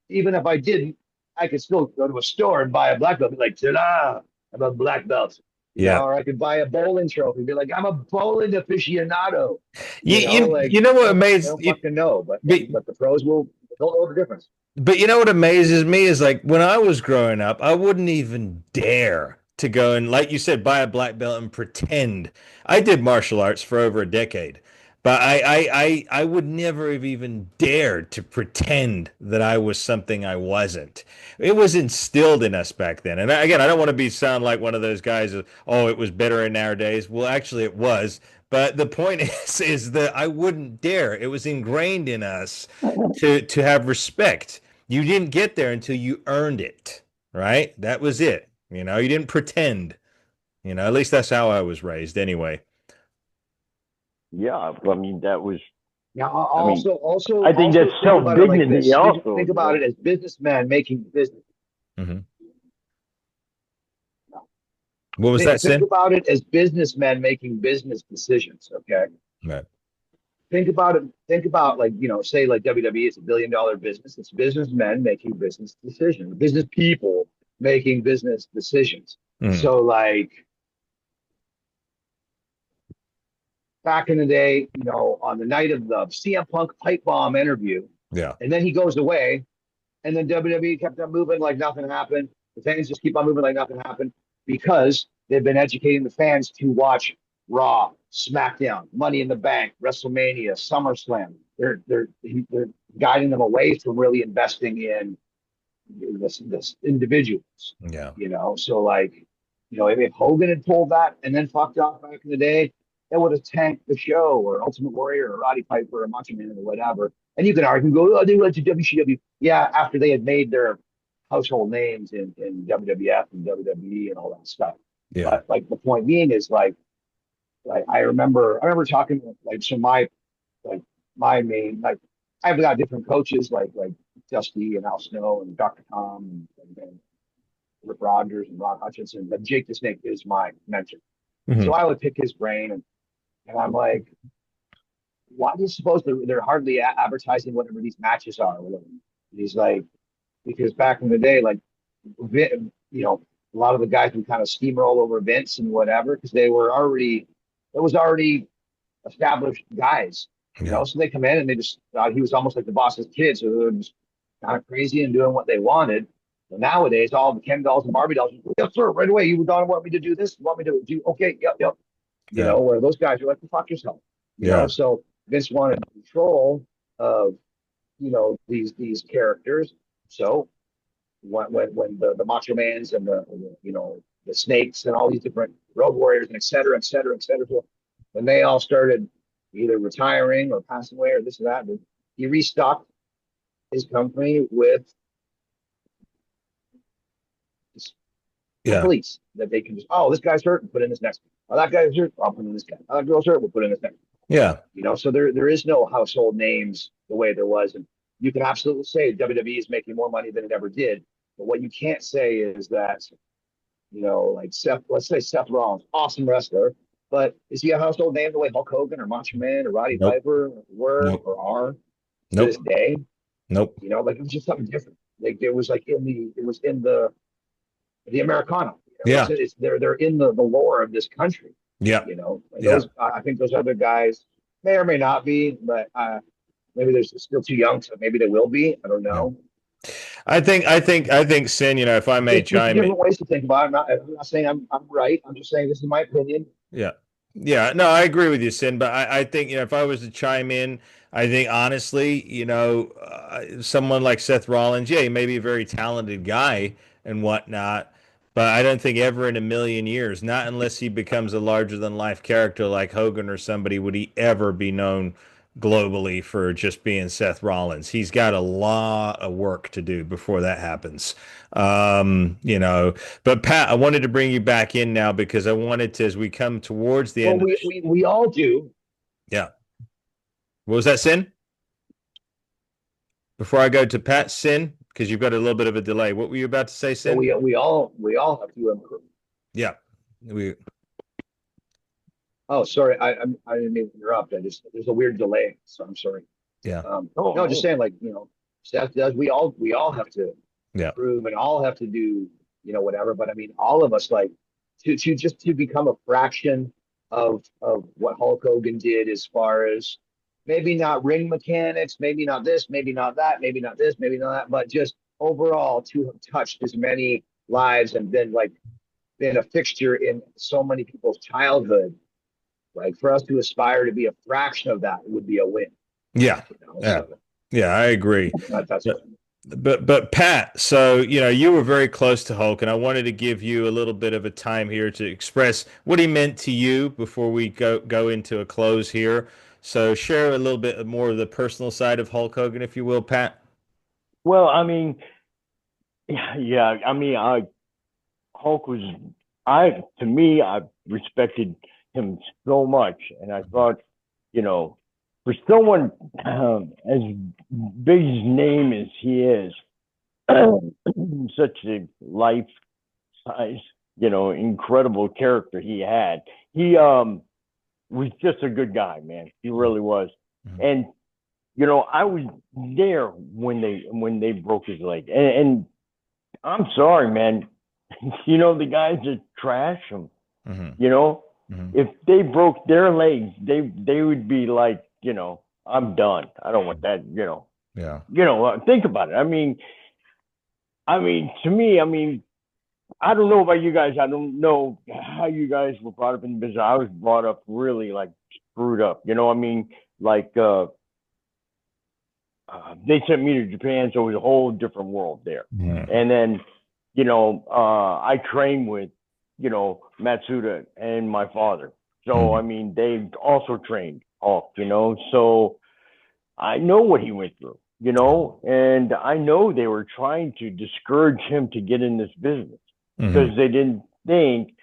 even if I didn't, I could still go to a store and buy a black belt. Be like, ta-da, I'm a black belt.
Yeah.
or I could buy a bowling trophy, be like, I'm a bowling aficionado. Like
You know what
they
amazes
don't fucking know, but
but,
the pros they'll know the difference.
but you know what amazes me is like when I was growing up, I wouldn't even dare to go and, like you said, buy a black belt and pretend. I did martial arts for over a decade, but I would never have even dared to pretend that I was something I wasn't. It was instilled in us back then. And again, I don't want to sound like one of those guys, oh, it was better in our days. Well, actually it was. But the point is that I wouldn't dare. It was ingrained in us to have respect. You didn't get there until you earned it, right? That was it. You know, you didn't pretend. You know, at least that's how I was raised anyway.
Yeah, I mean that was.
Now,
I mean,
also,
I think that's
think about it like
self-dignity.
this.
Also,
Think about it as businessmen making business.
Mm-hmm. What was that,
Think
Sin?
about it as businessmen making business decisions. Okay.
Right.
Think about it. Think about like, say like WWE is $1 billion business. It's businessmen making business decisions, business people making business decisions.
Mm.
So like back in the day, on the night of the CM Punk pipe bomb interview,
Yeah.
and then he goes away, and then WWE kept on moving like nothing happened. The fans just keep on moving like nothing happened because they've been educating the fans to watch Raw, SmackDown, Money in the Bank, WrestleMania, SummerSlam. They're guiding them away from really investing in this individuals.
Yeah.
So like, if Hogan had pulled that and then fucked off back in the day, that would have tanked the show, or Ultimate Warrior, or Roddy Piper, or Macho Man, or whatever. And you can argue, go, oh, they went to WCW. Yeah, after they had made their household names in WWF and WWE and all that stuff.
Yeah.
But like the point being is like I remember talking like, so my main, like, I've got different coaches like Dusty and Al Snow and Dr. Tom and Rick Rogers and Ron Hutchinson, but Jake the Snake is my mentor.
Mm-hmm.
So I would pick his brain, and I'm like, why do you suppose they're hardly advertising whatever these matches are? And he's like, because back in the day, like, a lot of the guys would kind of steamroll over Vince and whatever because it was already established guys. So they come in and they just thought he was almost like the boss's kid, so they were just kind of crazy and doing what they wanted. But nowadays, all the Ken dolls and Barbie dolls, yes, sir, right away. You don't want me to do this? You want me to do? Okay, yep. Where those guys are like, fuck yourself. So Vince wanted control of these characters. So when the Macho Mans and the Snakes and all these different Road Warriors and et cetera, when they all started either retiring or passing away or this or that, he restocked his company with police that they can just, oh, this guy's hurt, we'll put in this next one. Oh, that guy's hurt, I'll put in this guy. Oh, that girl's hurt, we'll put in this next one.
Yeah.
So there is no household names the way there was. And you can absolutely say WWE is making more money than it ever did. But what you can't say is that, like let's say Seth Rollins, awesome wrestler, but is he a household name the way Hulk Hogan or Macho Man or Roddy Piper were or are to this day?
Nope.
Like it was just something different. Like it was in the Americana. They're in the lore of this country.
Yeah.
I think those other guys may or may not be, but maybe they're still too young, so maybe they will be. I don't know.
Yeah. I think Sin, if I may chime in.
Different ways to think about it. I'm not saying I'm right. I'm just saying this is my opinion.
Yeah. Yeah. No, I agree with you, Sin, but I think, if I was to chime in, I think honestly, someone like Seth Rollins, he may be a very talented guy and whatnot, but I don't think ever in a million years, not unless he becomes a larger than life character like Hogan or somebody, would he ever be known globally for just being Seth Rollins. He's got a lot of work to do before that happens. But Pat, I wanted to bring you back in now because I wanted to, as we come towards the end.
We all do.
Yeah. What was that, Sin? Before I go to Pat, Sin, because you've got a little bit of a delay. What were you about to say, Sin?
Well, we all have to improve.
Yeah.
Oh, sorry. I didn't mean to interrupt. There's a weird delay, so I'm sorry.
Yeah.
No, just saying, like, Seth does. We all have to
improve
and all have to do, whatever. But I mean, all of us, like, to become a fraction of what Hulk Hogan did, as far as maybe not ring mechanics, maybe not this, maybe not that, maybe not this, maybe not that, but just overall to have touched as many lives and been a fixture in so many people's childhood. Like, for us to aspire to be a fraction of that would be a win.
Yeah. Yeah.
So
Yeah, I agree.
that's
But, but Pat, so you were very close to Hulk, and I wanted to give you a little bit of a time here to express what he meant to you before we go into a close here. So share a little bit more of the personal side of Hulk Hogan, if you will, Pat.
Well, I mean, yeah, I mean, Hulk was, to me, I respected him so much, and I thought, for someone as big his name as he is, such a life size, incredible character he had. He was just a good guy, man. He really was.
Mhm.
And I was there when they broke his leg, and I'm sorry, man. The guys that trash him,
Mhm. Mhm.
if they broke their legs, they would be like, I'm done. I don't want that.
Yeah.
Think about it. To me, I don't know about you guys. I don't know how you guys were brought up in the business. I was brought up really like screwed up. Like they sent me to Japan, so it was a whole different world there.
Mhm.
And then, I trained with, Matsuda and my father. So they also trained Hulk. So I know what he went through. And I know they were trying to discourage him to get in this business because they didn't think,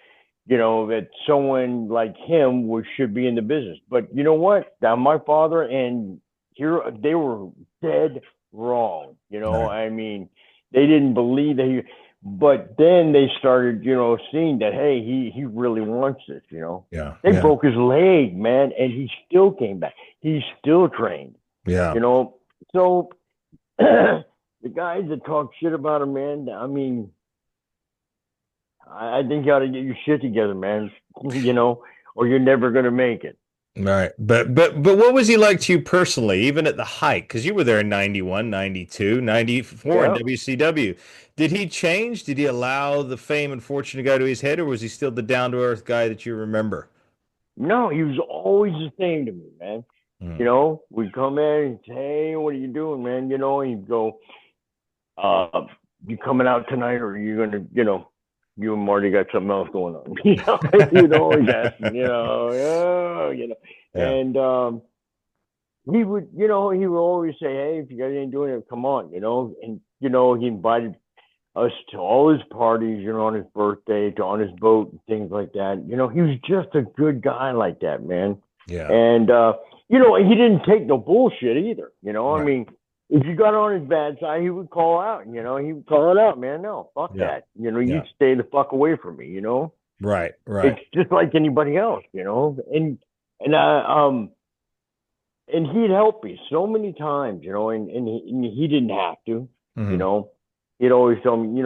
that someone like him should be in the business. But you know what? Now, my father and here, they were dead wrong.
Right.
They didn't believe that but then they started, seeing that, hey, he really wants this.
Yeah.
They
Yeah.
broke his leg, man, and he still came back. He still trained.
Yeah.
So the guys that talk shit about him, man, I think you ought to get your shit together, man. Or you're never gonna make it.
Right. But what was he like to you personally, even at the height? Because you were there in 91, 92, 94 in
Yeah.
WCW. Did he change? Did he allow the fame and fortune to go to his head, or was he still the down-to-earth guy that you remember?
No, he was always the same to me, man.
Mm.
We'd come in and say, hey, what are you doing, man? And he'd go, you coming out tonight, or are you gonna, you and Marty got something else going on? He'd always ask me,
Yeah.
and he would always say, hey, if you guys ain't doing it, come on, and he invited us to all his parties, on his birthday, on his boat, and things like that. He was just a good guy like that, man.
Yeah.
And he didn't take no bullshit either.
Right.
If you got on his bad side, he would call out. He would call it out, man. No, fuck
Yeah.
that.
Yeah.
You stay the fuck away from me.
Right. Right.
It's just like anybody else. And and he'd help me so many times. And he didn't have to.
Mhm.
He'd always tell me,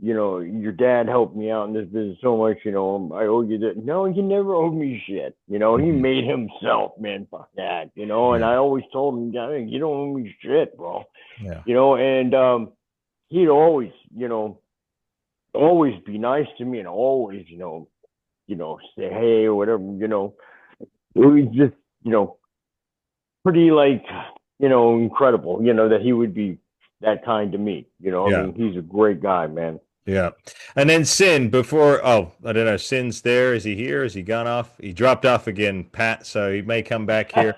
your dad helped me out in this business so much, I owe you that. No, he never owed me shit. He
Mhm.
made himself, man. Fuck that, and
Yeah.
I always told him, you don't owe me shit, bro.
Yeah.
And he'd always, always be nice to me and always, say hey or whatever, it was just, pretty like, incredible, that he would be that kind to me.
Yeah.
He's a great guy, man.
Yeah. And then Sin before, oh, I don't know. Sin's there. Is he here? Has he gone off? He dropped off again, Pat. So he may come back here.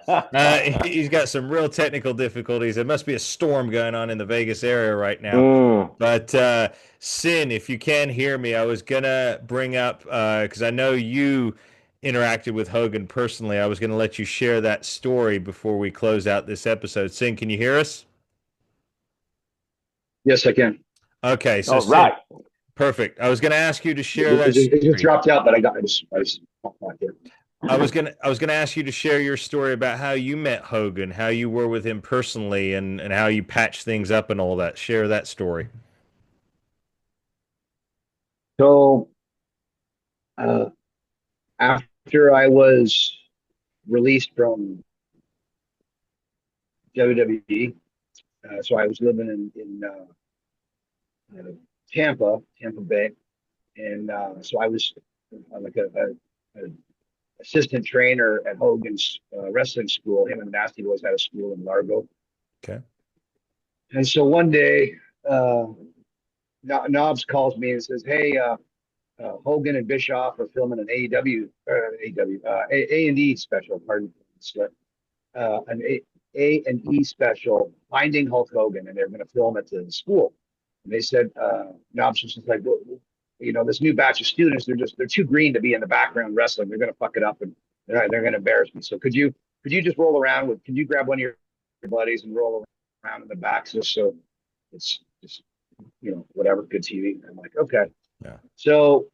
He's got some real technical difficulties. There must be a storm going on in the Vegas area right now.
Mm.
But Sin, if you can hear me, I was going to bring up, because I know you interacted with Hogan personally. I was going to let you share that story before we close out this episode. Sin, can you hear us?
Yes, I can.
Okay. So
All
Sin,
right.
perfect. I was going to ask you to share that
It just
story.
dropped out, but I just popped back in.
I was gonna ask you to share your story about how you met Hogan, how you were with him personally, and how you patched things up and all that. Share that story.
So
Uh, after I was released from WWE, so I was living in Tampa Bay, and so I was like a assistant trainer at Hogan's wrestling school. Him and Nasty Boys had a school in Largo.
Okay.
And so one day, uh, Knobs calls me and says, "Hey, Hogan and Bischoff are filming an A&E special, pardon, an A&E special, Finding Hulk Hogan, and they're going to film it to the school." And they said, Knobs was just like, well, this new batch of students, they're too green to be in the background wrestling. They're going to fuck it up and they're going to embarrass me. So could you just roll around could you grab one of your buddies and roll around in the back just so it's just, whatever, good TV. And I'm like, okay.
Yeah.
So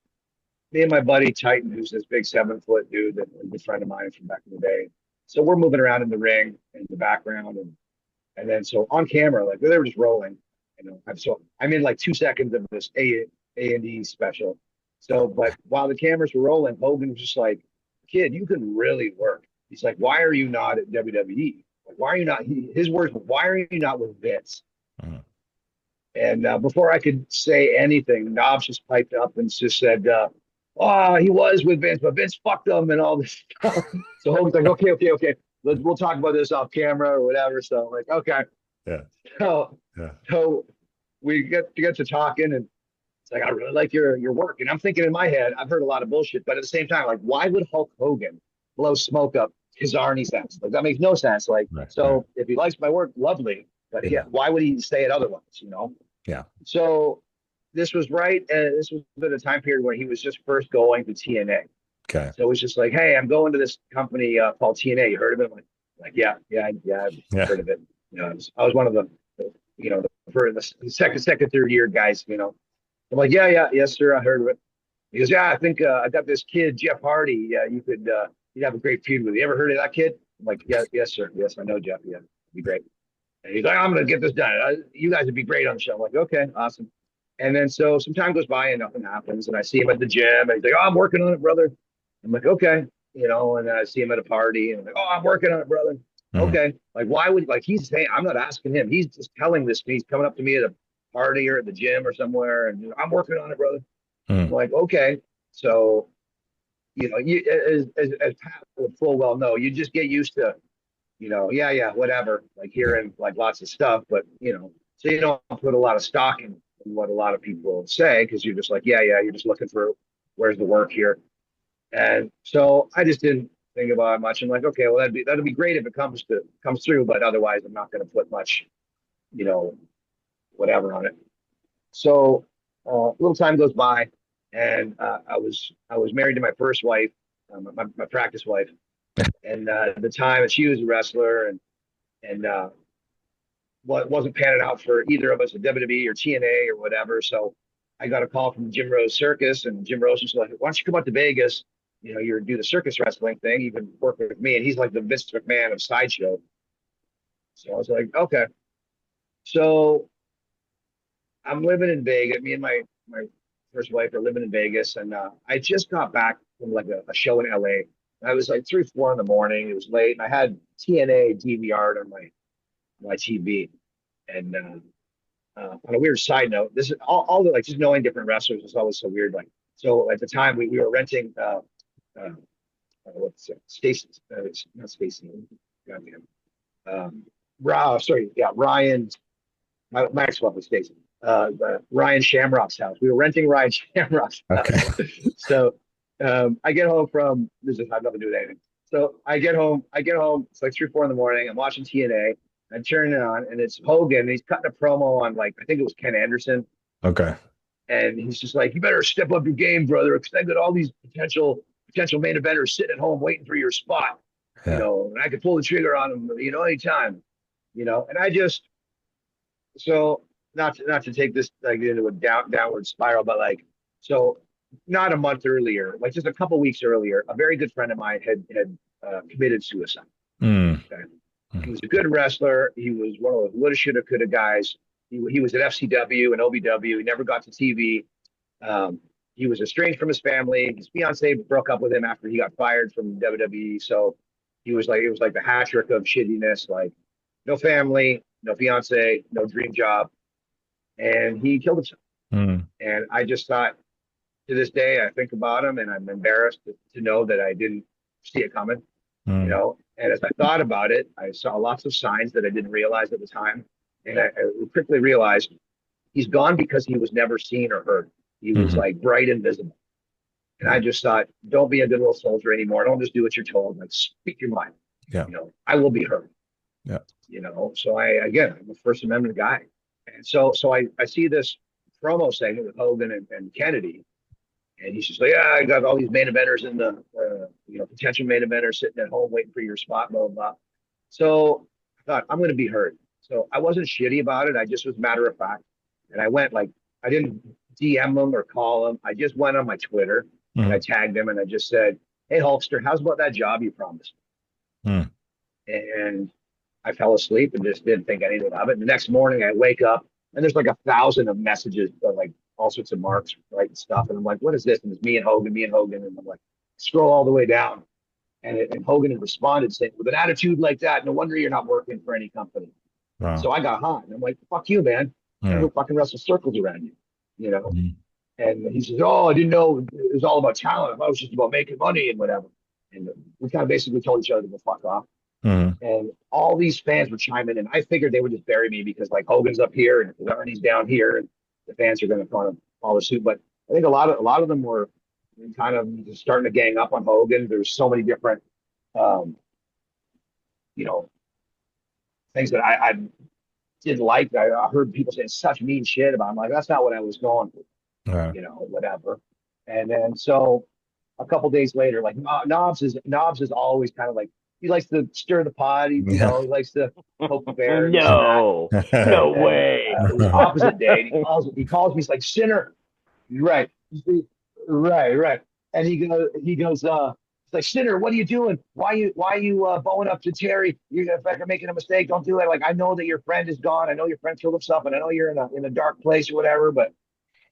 me and my buddy Titan, who's this big 7-foot dude that was a good friend of mine from back in the day. So we're moving around in the ring in the background, and then so on camera, like they were just rolling. I'm in like 2 seconds of this A&E special. So, but while the cameras were rolling, Hogan was just like, "Kid, you can really work." He's like, "Why are you not at WWE? Like, why are you not?" His words were, "Why are you not with Vince?"
Uh-huh.
And before I could say anything, Knobs just piped up and just said, "Oh, he was with Vince, but Vince fucked him and all this stuff." So Hogan's like, "Okay. We'll talk about this off camera or whatever." So I'm like, okay.
Yeah.
So,
Yeah.
so we get to talking, and it's like, "I really like your work." And I'm thinking in my head, I've heard a lot of bullshit, but at the same time, like, why would Hulk Hogan blow smoke up Kazarni sense? Like, that makes no sense. Like,
Right,
so
right.
if he likes my work, lovely. But
Yeah.
why would he say it otherwise?
Yeah.
So this was this was at a time period where he was just first going to TNA.
Okay.
So it was just like, "Hey, I'm going to this company called TNA. You heard of it?" I'm like, yeah, I've heard of it. I was one of the second, third year guys. I'm like, yes, sir, I heard of it. He goes, "Yeah, I think I got this kid, Jeff Hardy. You'd have a great feud with. You ever heard of that kid?" I'm like, "Yeah, yes, sir. Yes, I know Jeff. Yeah, it'd be great." And he's like, "I'm going to get this done. You guys would be great on the show." I'm like, "Okay, awesome." And then so some time goes by and nothing happens. And I see him at the gym and he's like, "Oh, I'm working on it, brother." I'm like, "Okay." And then I see him at a party and I'm like, "Oh, I'm working on it, brother."
Mhm.
Okay. Like, why would, like, he's saying, I'm not asking him. He's just telling this to me. He's coming up to me at a party or at the gym or somewhere. And "I'm working on it, brother." I'm
Mhm.
like, okay. So, as Pat would full well know, you just get used to, whatever, like hearing like lots of stuff, but so you don't put a lot of stock in what a lot of people say because you're just like, you're just looking for where's the work here. And so I just didn't think about it much. I'm like, okay, well that'd be great if it comes through, but otherwise I'm not going to put much, you know, whatever on it. So a little time goes by, and I was married to my first wife, my practice wife, and at the time, and she was a wrestler, and wasn't panning out for either of us at WWE or TNA or whatever. So I got a call from Jim Rose Circus, and Jim Rose was like, "Why don't you come out to Vegas? You do the circus wrestling thing. You can work with me." And he's like the Vince McMahon of Sideshow. So I was like, okay. So I'm living in Vegas. Me and my first wife are living in Vegas, and I just got back from like a show in LA. I was like 3, 4 in the morning. It was late, and I had TNA DVR'd on my TV. And on a weird side note, this is all the, like, just knowing different wrestlers is always so weird. Like, so at the time we were renting what's it? Stacy, it's not Stacy. Goddamn. Sorry, yeah, Ryan. My ex-wife was Stacy. Ryan Shamrock's house. We were renting Ryan Shamrock's house.
Okay.
So I get home from this has nothing to do with anything. So I get home. It's like 3, 4 in the morning. I'm watching TNA. I turn it on, and it's Hogan. And he's cutting a promo on, like, I think it was Ken Anderson.
Okay.
And he's just like, "You better step up your game, brother, because I got all these potential main eventers sitting at home waiting for your spot.
Yeah.
And I could pull the trigger on them, anytime. And I just, so not to take this like into a downward spiral, but like, so not a month earlier, like just a couple weeks earlier, a very good friend of mine had committed suicide.
Mm.
Okay. He was a good wrestler. He was one of those woulda, shoulda, coulda guys. He was at FCW and OVW. He never got to TV. he was estranged from his family. His fiance broke up with him after he got fired from WWE. So it was like the hat trick of shittiness, like no family, no fiance, no dream job. And he killed himself. And I just thought, to this day, I think about him and I'm embarrassed to know that I didn't see it coming, you know. And as I thought about it, I saw lots of signs that I didn't realize at the time. And I quickly realized he's gone because he was never seen or heard. He was like bright and visible. And I just thought, don't be a good little soldier anymore. Don't just do what you're told. Like, speak your mind.
Yeah.
You know, I will be heard.
Yeah.
You know, so I'm a First Amendment guy. And so I see this promo segment with Hogan and Kennedy. And he's just like, yeah, I got all these main eventers in the, potential main eventers sitting at home waiting for your spot, blah, blah, blah. So I thought, I'm going to be heard. So I wasn't shitty about it. I just was matter of fact. And I went I didn't DM him or call him. I just went on my Twitter and I tagged him and I just said, hey, Hulkster, how's about that job you promised? And I fell asleep and just didn't think anything of it. And the next morning I wake up and there's like 1,000 of messages, like all sorts of marks, right, and stuff. And I'm like, what is this? And it's me and Hogan. And I'm like, scroll all the way down. And Hogan had responded saying, with an attitude like that, no wonder you're not working for any company. Wow. So I got hot. And I'm like, fuck you, man. I go fucking wrestle circles around you, you know? And he says, oh, I didn't know it was all about talent. I thought it was just about making money and whatever. And we kind of basically told each other to go fuck off. And all these fans were chiming in. I figured they would just bury me because like Hogan's up here and Arnie's down here and the fans are going to kind of follow suit. But I think a lot of them were kind of just starting to gang up on Hogan. There's so many different, things that I didn't like. I heard people saying such mean shit about him. Like, that's not what I was going for, whatever. And then so a couple days later, like Knobs is always kind of like, he likes to stir the pot. He likes to poke the bear.
No way.
Opposite day, he calls me. He's like, Sinner, right. And he goes, it's like, Sinner, what are you doing? Why are you bowing up to Terry? If you're making a mistake, don't do it. Like, I know that your friend is gone. I know your friend killed himself, and I know you're in a dark place or whatever.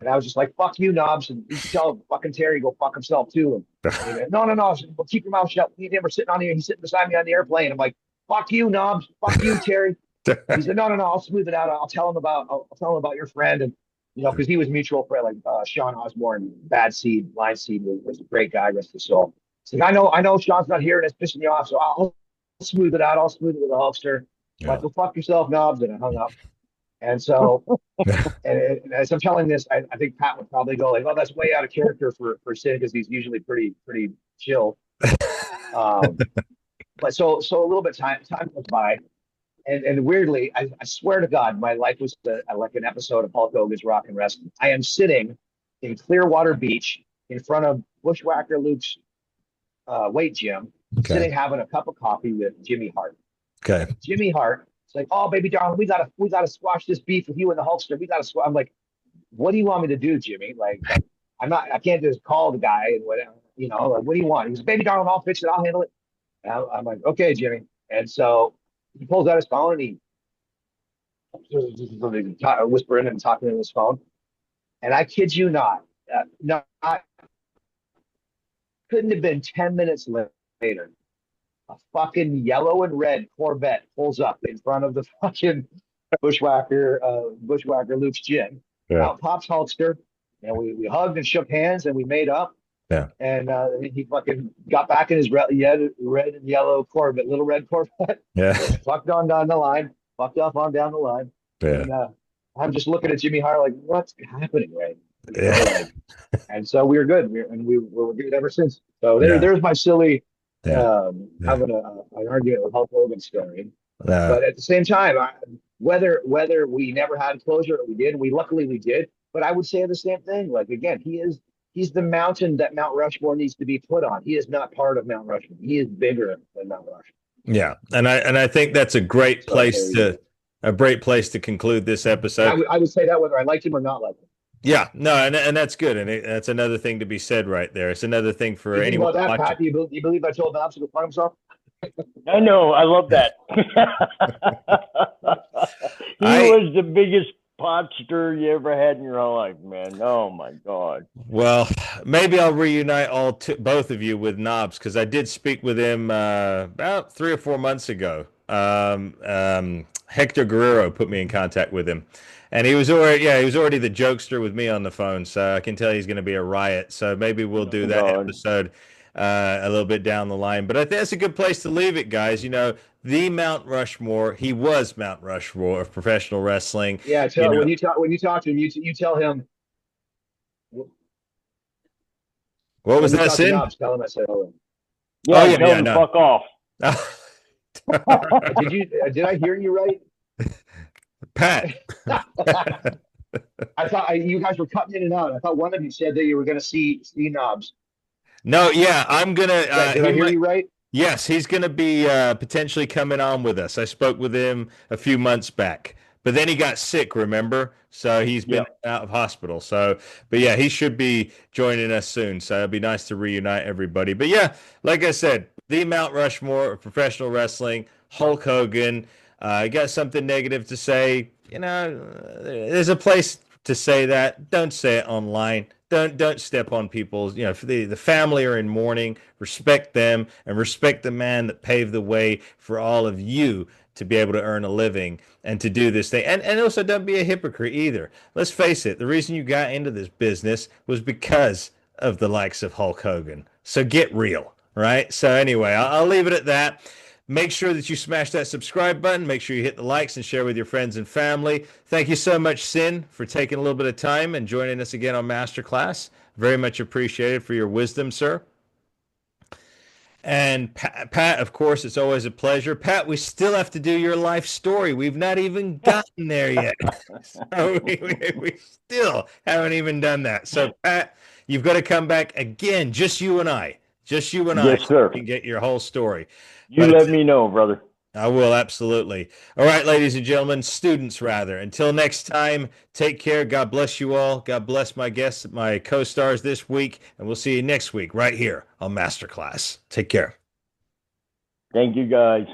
And I was just like, fuck you, Knobs. And you tell fucking Terry go fuck himself too. And no. Well, keep your mouth shut. Me and him are sitting on here. He's sitting beside me on the airplane. I'm like, fuck you, Knobs. Fuck you, Terry. He said, no. I'll smooth it out. I'll tell him about your friend. And, because he was mutual friend, like Sean Osborne, Bad Seed, Line Seed was a great guy, rest his soul. He's like, I know Sean's not here and it's pissing you off. So I'll smooth it out. I'll smooth it with a hulkster. Like, well, fuck yourself, Knobs. And I hung up. And so, and as I'm telling this, I think Pat would probably go like, "Oh, that's way out of character for Sinn because he's usually pretty chill." But so a little bit time goes by, and weirdly, I swear to God, my life was like an episode of Hulk Hogan's Rock and Wrestling. I am sitting in Clearwater Beach in front of Bushwhacker Luke's weight gym, sitting having a cup of coffee with Jimmy Hart.
Okay,
Jimmy Hart. Like, oh, baby darling, we gotta squash this beef with you and the Hulkster. We gotta squash. I'm like, what do you want me to do, Jimmy? Like, I can't just call the guy and whatever, like, what do you want? He goes, baby darling, I'll fix it. I'll handle it. And I'm like, okay, Jimmy. And so he pulls out his phone and he whispering and talking on his phone. And I kid you not, couldn't have been 10 minutes later. A fucking yellow and red Corvette pulls up in front of the fucking Bushwhacker Luke's gym. Out pops Hulkster, and we hugged and shook hands and we made up.
Yeah. And
he fucking got back in his red and yellow Corvette, little red Corvette.
Yeah.
Fucked on down the line. Fucked off on down the line.
Yeah.
And I'm just looking at Jimmy Hart like, what's happening, right?
Yeah.
And so we were good, we were good ever since. So there's my silly. Having an argument with Hulk Hogan story, but at the same time, whether we never had closure or we did, luckily we did. But I would say the same thing. Like, again, he's the mountain that Mount Rushmore needs to be put on. He is not part of Mount Rushmore. He is bigger than Mount Rushmore.
Yeah, and I think that's a great place to conclude this episode.
I would say that whether I liked him or not liked him.
Yeah, no, and that's good, and that's another thing to be said right there. It's another thing for anyone.
About that, Pat, do you believe I told Knobs to go find himself?
I know, I love that. He was the biggest posture you ever had in your whole life, man. Oh my God.
Well, maybe I'll reunite both of you with Knobs because I did speak with him about 3 or 4 months ago. Hector Guerrero put me in contact with him, and he was already the jokester with me on the phone. So I can tell he's going to be a riot. So maybe we'll do that
God.
episode a little bit down the line. But I think that's a good place to leave it, guys. You know, the Mount Rushmore. He was Mount Rushmore of professional wrestling.
Yeah, when you talk to him, you tell him.
What was
When you
that,
talk to
Sin?
Knobs, tell him I said hello.
Yeah,
Oh, yeah,
tell
yeah,
him
no.
fuck off.
Did I hear you right?
Pat.
I thought you guys were cutting in and out. I thought one of you said that you were going to see Knobs.
No, yeah, I'm gonna.
Did I hear you right?
Yes, he's gonna be potentially coming on with us. I spoke with him a few months back, but then he got sick. Remember, so he's been out of hospital. So, but yeah, he should be joining us soon. So it'd be nice to reunite everybody. But yeah, like I said, the Mount Rushmore of professional wrestling, Hulk Hogan. I got something negative to say. You know, there's a place to say that. Don't say it online. Don't step on people's. You know, if the family are in mourning, respect them and respect the man that paved the way for all of you to be able to earn a living and to do this thing. And also don't be a hypocrite either. Let's face it, the reason you got into this business was because of the likes of Hulk Hogan. So get real, right? So anyway, I'll leave it at that. Make sure that you smash that subscribe button. Make sure you hit the likes and share with your friends and family. Thank you so much, Sin, for taking a little bit of time and joining us again on Masterclass. Very much appreciated for your wisdom, sir. And Pat, of course, it's always a pleasure. Pat, we still have to do your life story. We've not even gotten there yet. So we still haven't even done that. So, Pat, you've got to come back again, just you and I. Just you and I.
Yes, sir.
So we can get your whole story.
You let me know, brother.
I will, absolutely. All right, ladies and gentlemen, students rather. Until next time, take care. God bless you all. God bless my guests, my co-stars this week, and we'll see you next week right here on Masterclass. Take care.
Thank you, guys.